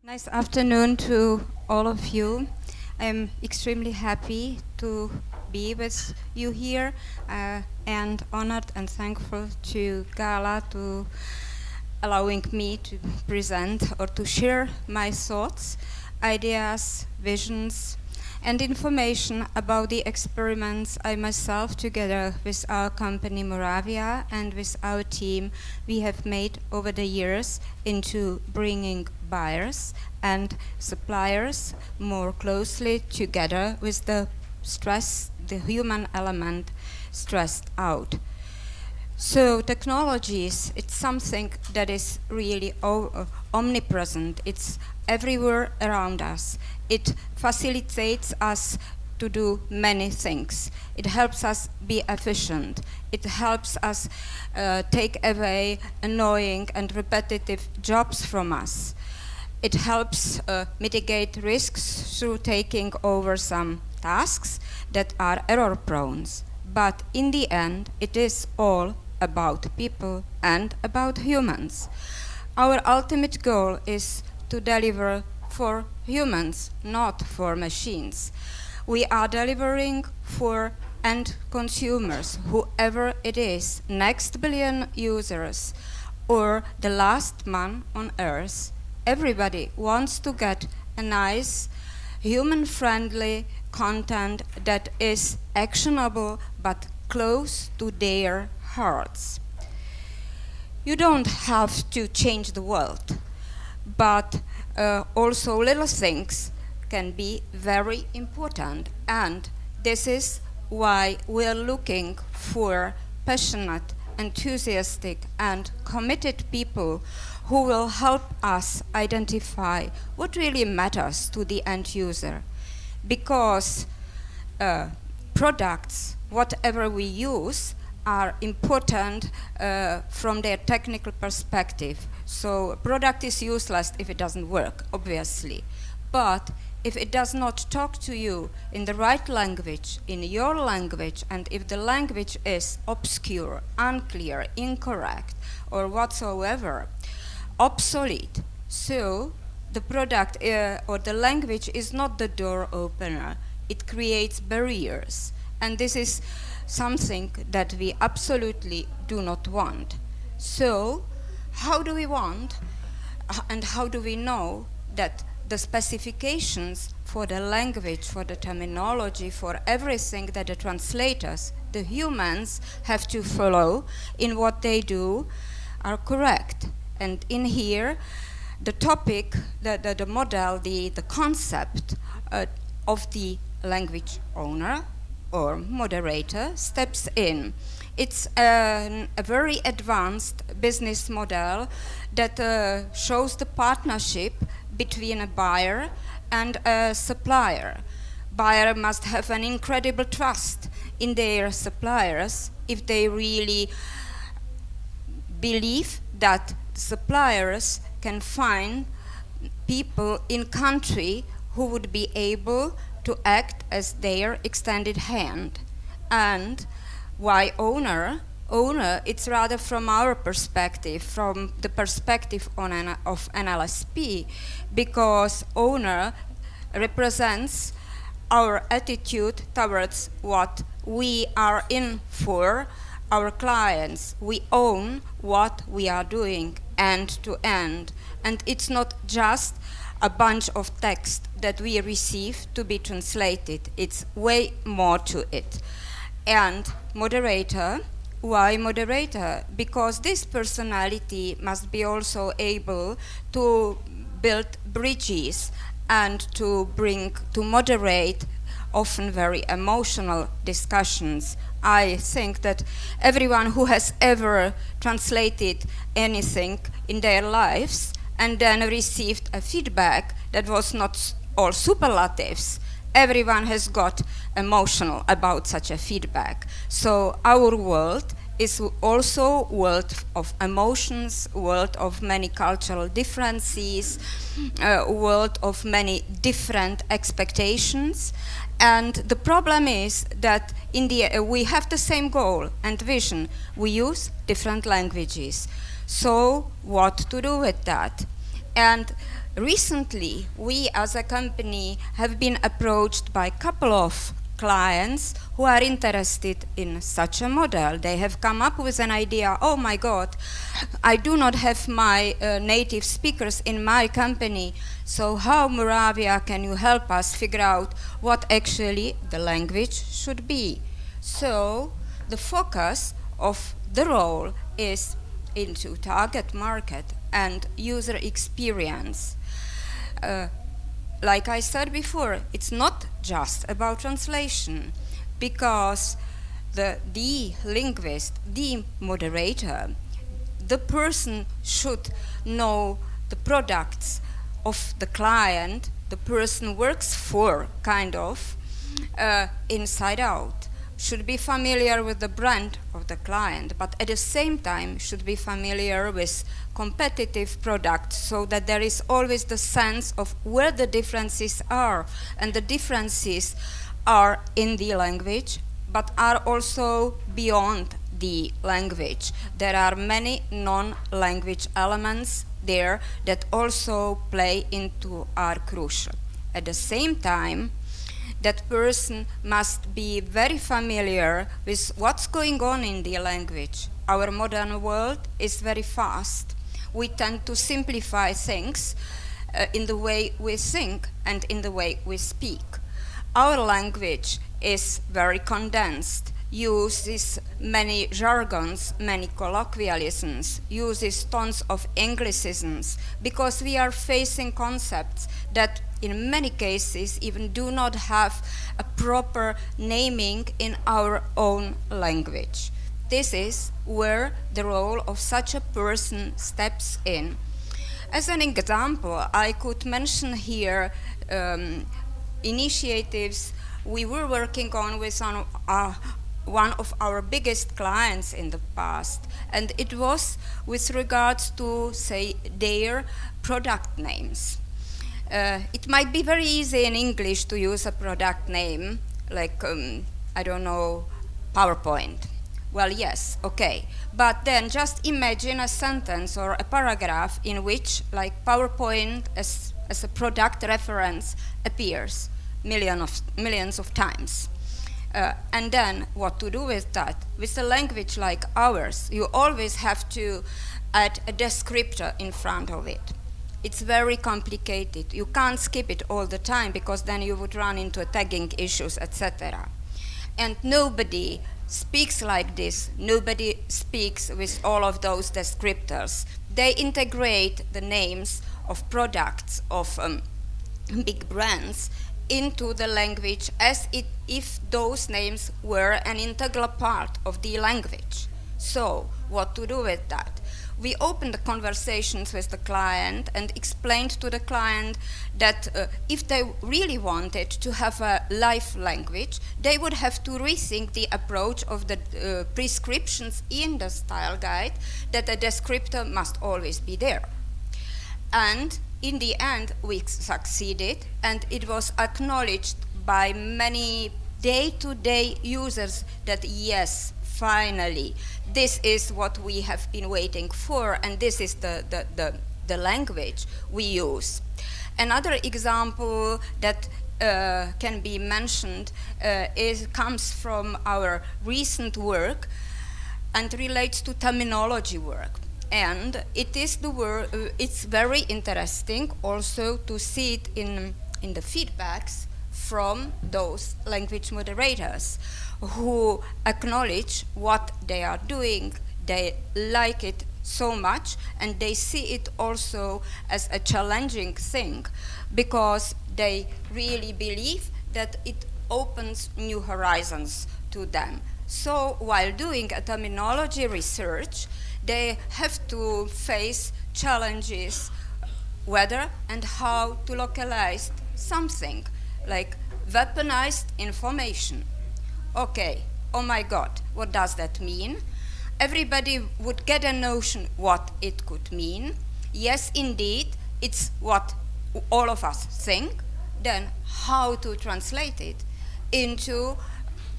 Nice afternoon to all of you. I'm extremely happy to be with you here and honored and thankful to Gala to allowing me to present or to share my thoughts, ideas, visions, and information about the experiments I myself, together with our company Moravia and with our team, we have made over the years into bringing buyers and suppliers more closely together with the human element stressed out. So technologies, it's something that is really omnipresent. It's everywhere around us. It facilitates us to do many things. It helps us be efficient. It helps us take away annoying and repetitive jobs from us. It helps mitigate risks through taking over some tasks that are error-prone. But in the end, it is all about people and about humans. Our ultimate goal is to deliver for humans, not for machines. We are delivering for end consumers, whoever it is, next billion users, or the last man on Earth. Everybody wants to get a nice, human-friendly content that is actionable but close to their hearts. You don't have to change the world, but also little things can be very important, and this is why we're looking for passionate, enthusiastic, and committed people who will help us identify what really matters to the end user. Because products, whatever we use, are important from their technical perspective. So a product is useless if it doesn't work, obviously. But if it does not talk to you in the right language, in your language, and if the language is obscure, unclear, incorrect, or whatsoever, obsolete, so the product or the language is not the door opener. It creates barriers. And this is something that we absolutely do not want. So, how do we want and how do we know that the specifications for the language, for the terminology, for everything that the translators, the humans, have to follow in what they do are correct? And in here, the topic, the model, the concept of the language owner or moderator steps in. It's a very advanced business model that shows the partnership between a buyer and a supplier. Buyer must have an incredible trust in their suppliers if they really believe that suppliers can find people in country who would be able to act as their extended hand. And why owner? Owner, it's rather from our perspective, from the perspective of an LSP, because owner represents our attitude towards what we are in for, our clients. We own what we are doing end to end. And it's not just a bunch of text that we receive to be translated. It's way more to it. And moderator, why moderator? Because this personality must be also able to build bridges and to moderate often very emotional discussions. I think that everyone who has ever translated anything in their lives and then received a feedback that was not all superlatives, everyone has got emotional about such a feedback. So our world is also a world of emotions, world of many cultural differences, a world of many different expectations. And the problem is that we have the same goal and vision. We use different languages. So what to do with that? And Recently, we as a company have been approached by a couple of clients who are interested in such a model. They have come up with an idea, oh my God, I do not have my native speakers in my company, so how, Moravia, can you help us figure out what actually the language should be? So the focus of the role is into target market and user experience. Like I said before, it's not just about translation, because the linguist, the moderator, the person should know the products of the client the person works for, kind of, inside out. Should be familiar with the brand of the client, but at the same time should be familiar with competitive products, so that there is always the sense of where the differences are. And the differences are in the language, but are also beyond the language. There are many non-language elements there that also play into are crucial. At the same time, that person must be very familiar with what's going on in the language. Our modern world is very fast. We tend to simplify things in the way we think and in the way we speak. Our language is very condensed, uses many jargons, many colloquialisms, uses tons of Anglicisms, because we are facing concepts that in many cases even do not have a proper naming in our own language. This is where the role of such a person steps in. As an example, I could mention here initiatives we were working on with one of our biggest clients in the past, and it was with regards to, say, their product names. It might be very easy in English to use a product name, like, I don't know, PowerPoint. Well, yes, okay. But then just imagine a sentence or a paragraph in which, like, PowerPoint as a product reference appears millions of times. And then what to do with that? With a language like ours, you always have to add a descriptor in front of it. It's very complicated. You can't skip it all the time, because then you would run into tagging issues, etc. And nobody speaks like this. Nobody speaks with all of those descriptors. They integrate the names of products, of big brands, into the language as if those names were an integral part of the language. So, what to do with that? We opened the conversations with the client and explained to the client that if they really wanted to have a live language, they would have to rethink the approach of the prescriptions in the style guide, that a descriptor must always be there. And in the end, we succeeded, and it was acknowledged by many day-to-day users that yes, finally, this is what we have been waiting for, and this is the language we use. Another example that can be mentioned comes from our recent work and relates to terminology work. And it is it's very interesting also to see it in the feedbacks from those language moderators who acknowledge what they are doing. They like it so much, and they see it also as a challenging thing, because they really believe that it opens new horizons to them. So while doing a terminology research, they have to face challenges whether and how to localize something, like weaponized information. Okay, oh my God, what does that mean? Everybody would get a notion what it could mean. Yes, indeed, it's what all of us think. Then how to translate it into,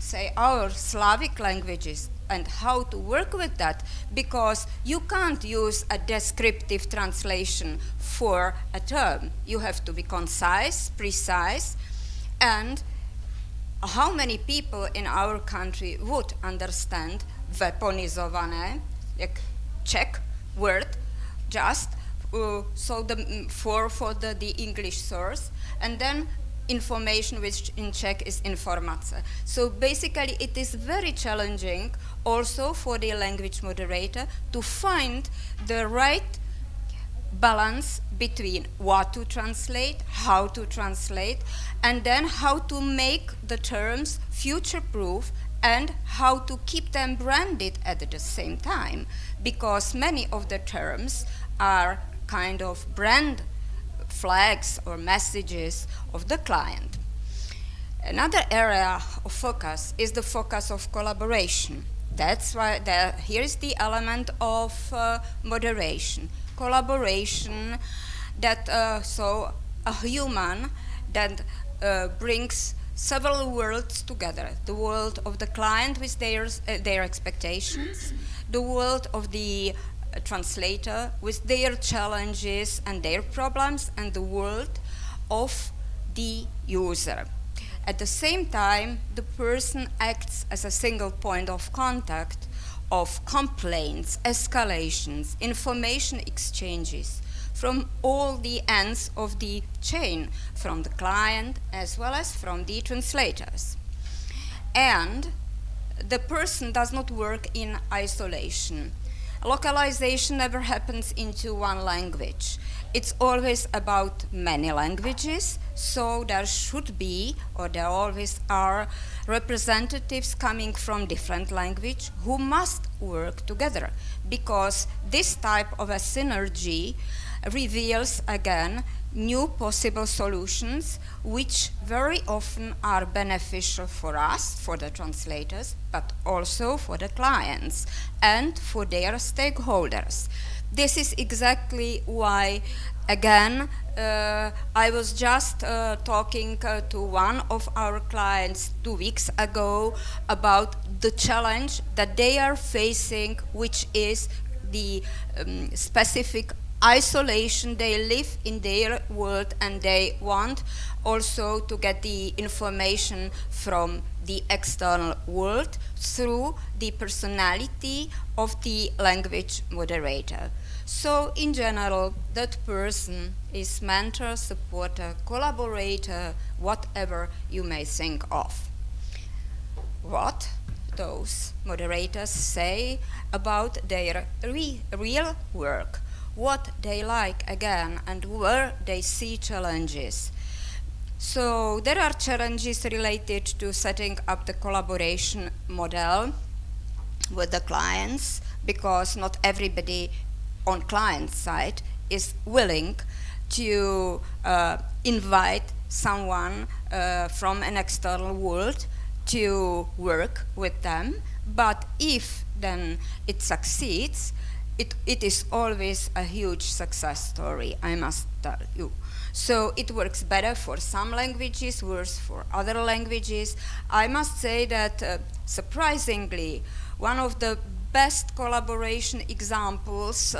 say, our Slavic languages, and how to work with that, because you can't use a descriptive translation for a term. You have to be concise, precise, and how many people in our country would understand weaponizované, like Czech word, just for the English source, and then information which in Czech is informace. So basically it is very challenging also for the language moderator to find the right balance between what to translate, how to translate, and then how to make the terms future-proof and how to keep them branded at the same time, because many of the terms are kind of brand flags or messages of the client. Another area of focus is the focus of collaboration. That's why here is the element of moderation. Collaboration, that so a human that brings several worlds together: the world of the client with their expectations, the world of the translator with their challenges and their problems, and the world of the user. At the same time, the person acts as a single point of contact of complaints, escalations, information exchanges from all the ends of the chain, from the client as well as from the translators. And the person does not work in isolation. Localization never happens into one language. It's always about many languages, so there should be, or there always are, representatives coming from different languages who must work together, because this type of a synergy reveals again new possible solutions, which very often are beneficial for us, for the translators, but also for the clients and for their stakeholders. This is exactly why, again, I was just talking to one of our clients 2 weeks ago about the challenge that they are facing, which is the specific isolation. They live in their world and they want also to get the information from the external world through the personality of the language moderator. So in general, that person is mentor, supporter, collaborator, whatever you may think of. What those moderators say about their real work, what they like again, and where they see challenges. So there are challenges related to setting up the collaboration model with the clients, because not everybody on client side is willing to invite someone from an external world to work with them. But if then it succeeds, it is always a huge success story, I must tell you. So it works better for some languages, worse for other languages. I must say that surprisingly, one of the best collaboration examples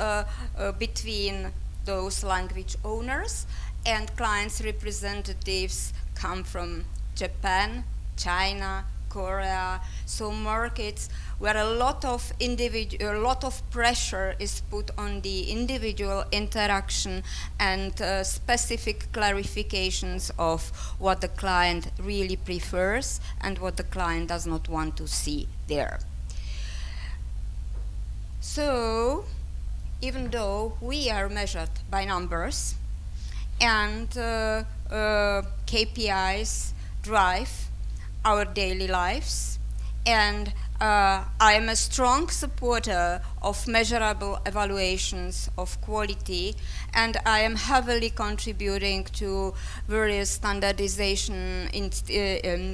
between those language owners and clients representatives come from Japan, China, Korea, so markets where a lot of pressure is put on the individual interaction and specific clarifications of what the client really prefers and what the client does not want to see there. So, even though we are measured by numbers and KPIs drive our daily lives, and I am a strong supporter of measurable evaluations of quality, and I am heavily contributing to various standardization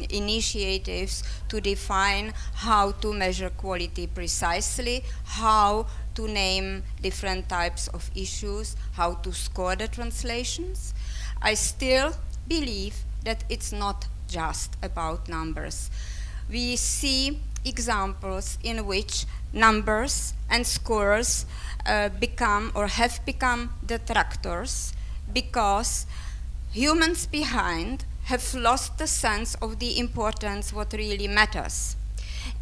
initiatives to define how to measure quality precisely, how to name different types of issues, how to score the translations. I still believe that it's not just about numbers. We see examples in which numbers and scores become or have become detractors because humans behind have lost the sense of the importance what really matters.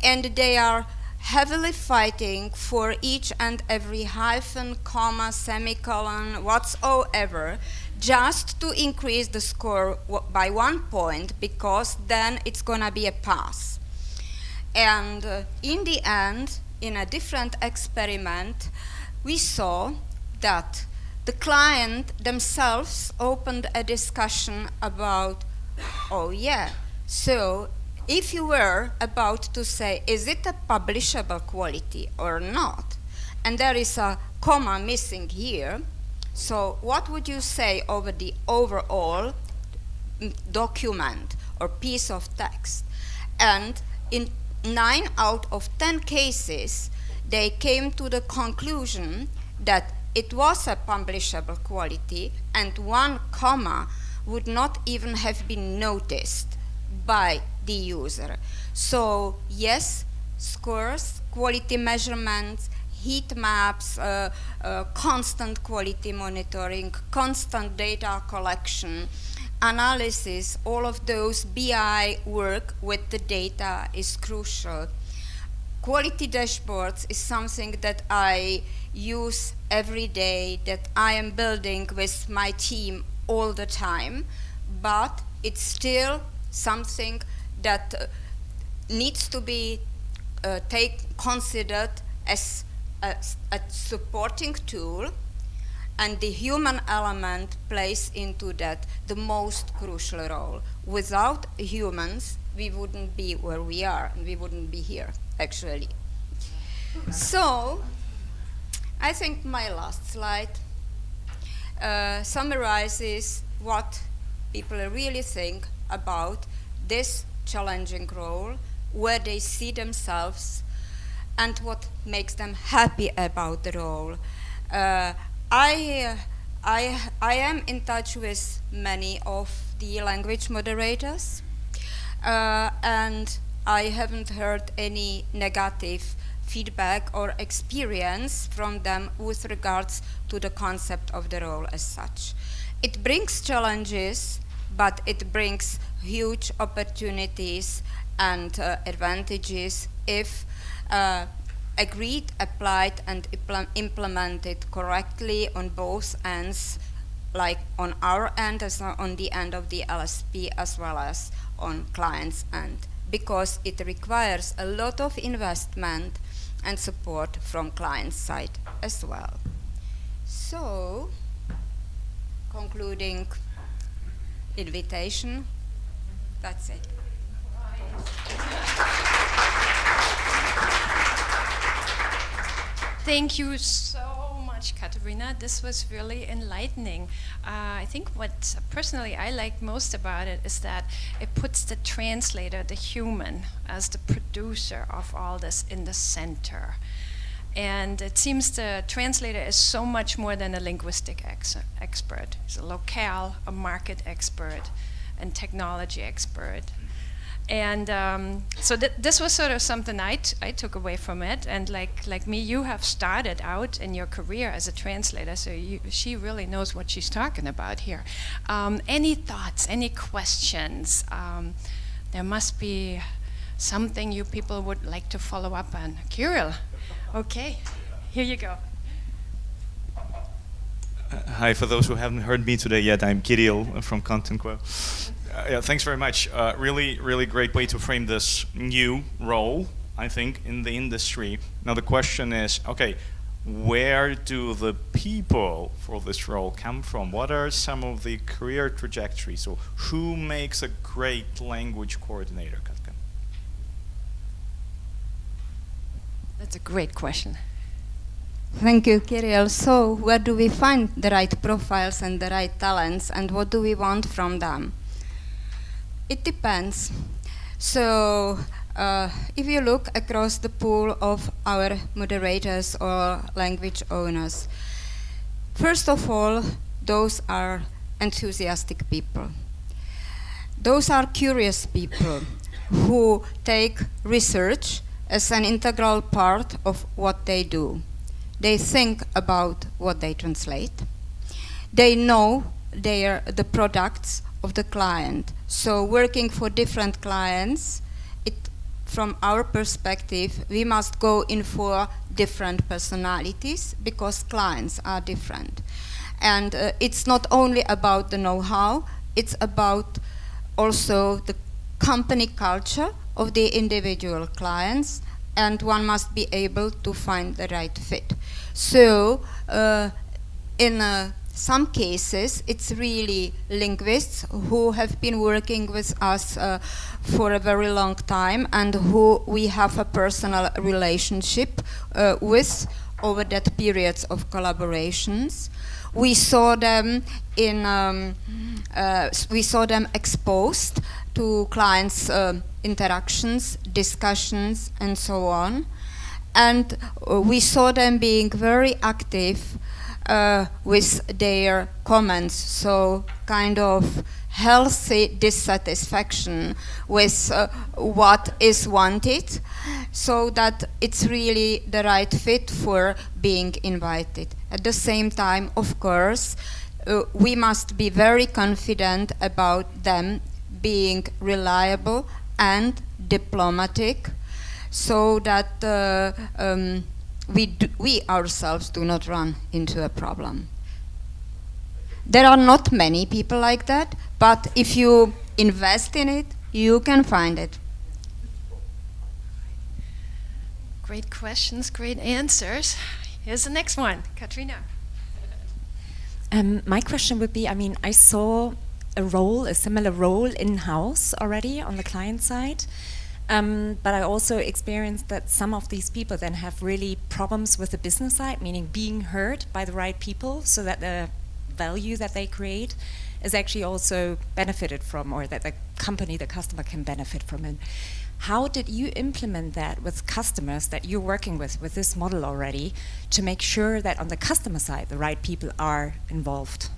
And they are heavily fighting for each and every hyphen, comma, semicolon, whatsoever, just to increase the score by 1 point, because then it's gonna be a pass. And in the end, in a different experiment, we saw that the client themselves opened a discussion about, oh yeah, so if you were about to say, is it a publishable quality or not? And there is a comma missing here. So what would you say over the overall document or piece of text? And in 9 out of 10 cases, they came to the conclusion that it was a publishable quality, and 1 comma would not even have been noticed by the user. So yes, scores, quality measurements, heat maps, constant quality monitoring, constant data collection, analysis, all of those BI work with the data is crucial. Quality dashboards is something that I use every day, that I am building with my team all the time, but it's still something that needs to be considered as a supporting tool, and the human element plays into that the most crucial role. Without humans, we wouldn't be where we are, and we wouldn't be here, actually. So, I think my last slide summarizes what people really think about this challenging role, where they see themselves, and what makes them happy about the role. I am in touch with many of the language moderators, and I haven't heard any negative feedback or experience from them with regards to the concept of the role as such. It brings challenges, but it brings huge opportunities and advantages if agreed, applied, and implemented correctly on both ends, like on our end, as on the end of the LSP, as well as on clients' end, because it requires a lot of investment and support from client side as well. So, concluding invitation, that's it. Thank you so much, Katerina. This was really enlightening. I think what personally I like most about it is that it puts the translator, the human, as the producer of all this in the center. And it seems the translator is so much more than a linguistic expert. He's a locale, a market expert, and technology expert. And so this was sort of something I took away from it. And like me, you have started out in your career as a translator, so she really knows what she's talking about here. Any thoughts, any questions? There must be something you people would like to follow up on. Kirill, okay, here you go. Hi, for those who haven't heard me today yet, I'm Kirill from Content Quo. Yeah, thanks very much. Really, really great way to frame this new role, I think, in the industry. Now the question is, okay, where do the people for this role come from? What are some of the career trajectories? So who makes a great language coordinator, Katka? That's a great question. Thank you, Kirill. So where do we find the right profiles and the right talents, and what do we want from them? It depends. So if you look across the pool of our moderators or language owners, first of all, those are enthusiastic people. Those are curious people who take research as an integral part of what they do. They think about what they translate. They know the products of the client. So working for different clients, from our perspective, we must go in for different personalities because clients are different. And it's not only about the know-how, it's about also the company culture of the individual clients, and one must be able to find the right fit. So in some cases, it's really linguists who have been working with us for a very long time and who we have a personal relationship with over that periods of collaborations. We saw them exposed to clients' interactions, discussions, and so on, and we saw them being very active with their comments, so kind of healthy dissatisfaction with what is wanted, so that it's really the right fit for being invited. At the same time, of course, we must be very confident about them being reliable and diplomatic, so that we ourselves do not run into a problem. There are not many people like that, but if you invest in it, you can find it. Great questions, great answers. Here's the next one, Katrina. My question would be, I saw a similar role in-house already on the client side. But I also experienced that some of these people then have really problems with the business side, meaning being heard by the right people so that the value that they create is actually also benefited from, or that the company, the customer can benefit from it. How did you implement that with customers that you're working with this model already, to make sure that on the customer side the right people are involved?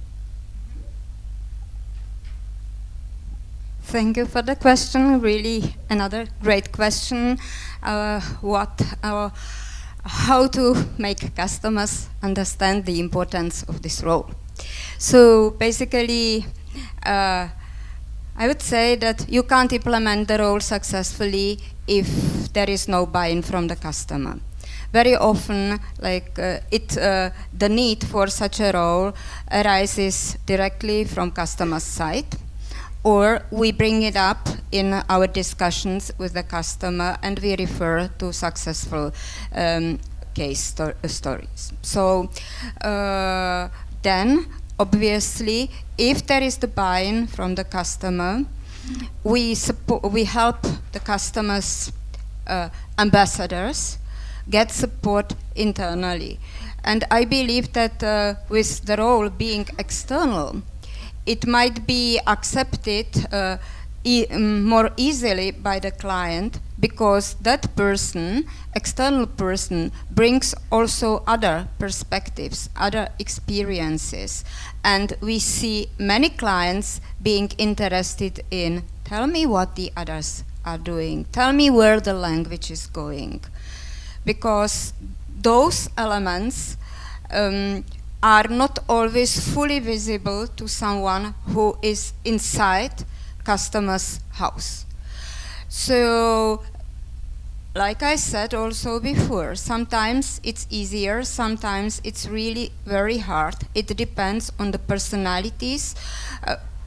Thank you for the question. Really, another great question. How to make customers understand the importance of this role? So basically, I would say that you can't implement the role successfully if there is no buy-in from the customer. Very often, the need for such a role arises directly from customer's side, or we bring it up in our discussions with the customer and we refer to successful case stories. So then, obviously, if there is the buy-in from the customer, we help the customer's ambassadors get support internally. And I believe that with the role being external, it might be accepted more easily by the client, because that person, external person, brings also other perspectives, other experiences. And we see many clients being interested in, tell me what the others are doing, tell me where the language is going. Because those elements are not always fully visible to someone who is inside customer's house. So, like I said also before, sometimes it's easier, sometimes it's really very hard. It depends on the personalities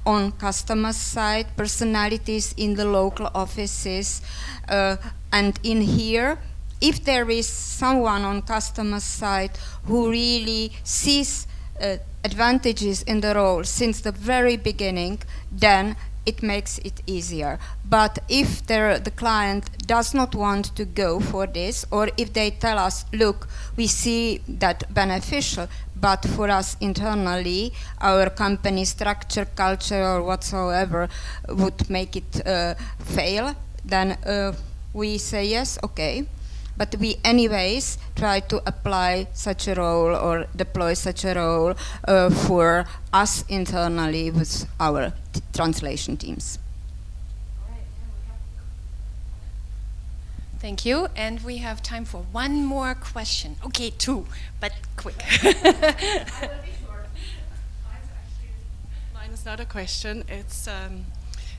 on customer's side, personalities in the local offices, and in here, if there is someone on customer side who really sees advantages in the role since the very beginning, then it makes it easier. But if the client does not want to go for this, or if they tell us, look, we see that beneficial, but for us internally, our company structure, culture, or whatsoever would make it fail, then we say yes, okay. But we anyways try to apply such a role or deploy such a role for us internally with our translation teams. Thank you. And we have time for one more question. Okay, two, but quick. Mine is not a question. It's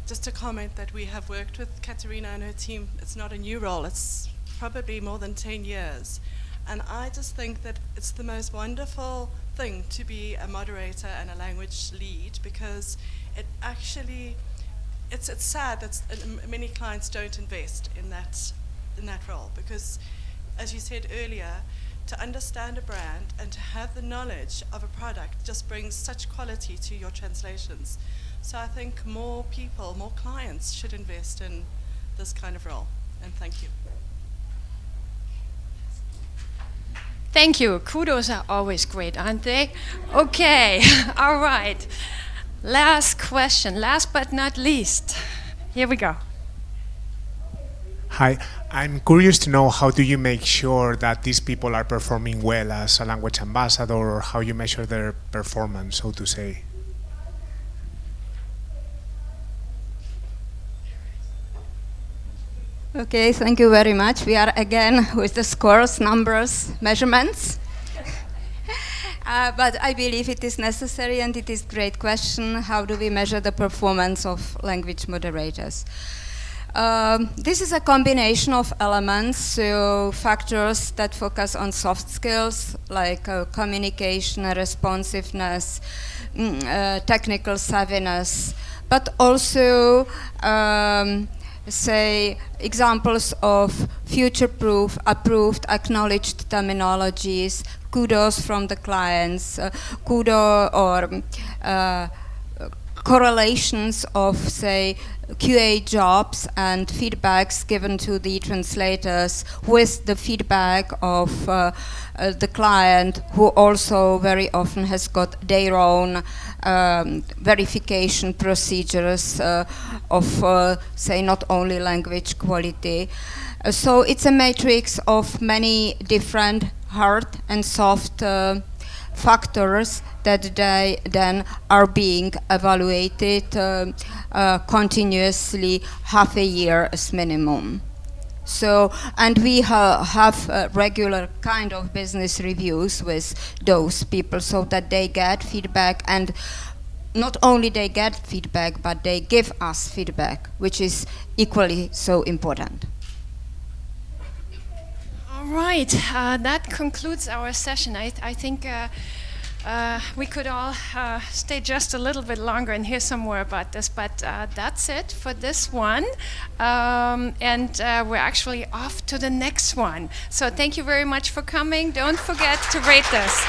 just a comment that we have worked with Katerina and her team. It's not a new role. It's probably more than 10 years. And I just think that it's the most wonderful thing to be a moderator and a language lead, because it actually, it's sad that many clients don't invest in that role, because as you said earlier, to understand a brand and to have the knowledge of a product just brings such quality to your translations. So I think more people, more clients should invest in this kind of role. And thank you. Thank you. Kudos are always great, aren't they? Okay, all right. Last question, last but not least. Here we go. Hi, I'm curious to know, how do you make sure that these people are performing well as a language ambassador, or how you measure their performance, so to say? Okay, thank you very much. We are again with the scores, numbers, measurements. But I believe it is necessary, and it is a great question. How do we measure the performance of language moderators? This is a combination of elements, so factors that focus on soft skills like communication, responsiveness, technical savviness, but also say examples of future-proof, approved, acknowledged terminologies, kudos from the clients, kudos or correlations of, say, QA jobs and feedbacks given to the translators with the feedback of the client, who also very often has got their own verification procedures of, say, not only language quality. So it's a matrix of many different hard and soft factors that they then are being evaluated continuously, half a year as minimum. So, and we have regular kind of business reviews with those people, so that they get feedback, and not only they get feedback, but they give us feedback, which is equally so important. All right, that concludes our session. I think we could all stay just a little bit longer and hear some more about this, but that's it for this one. And we're actually off to the next one. So thank you very much for coming. Don't forget to rate this.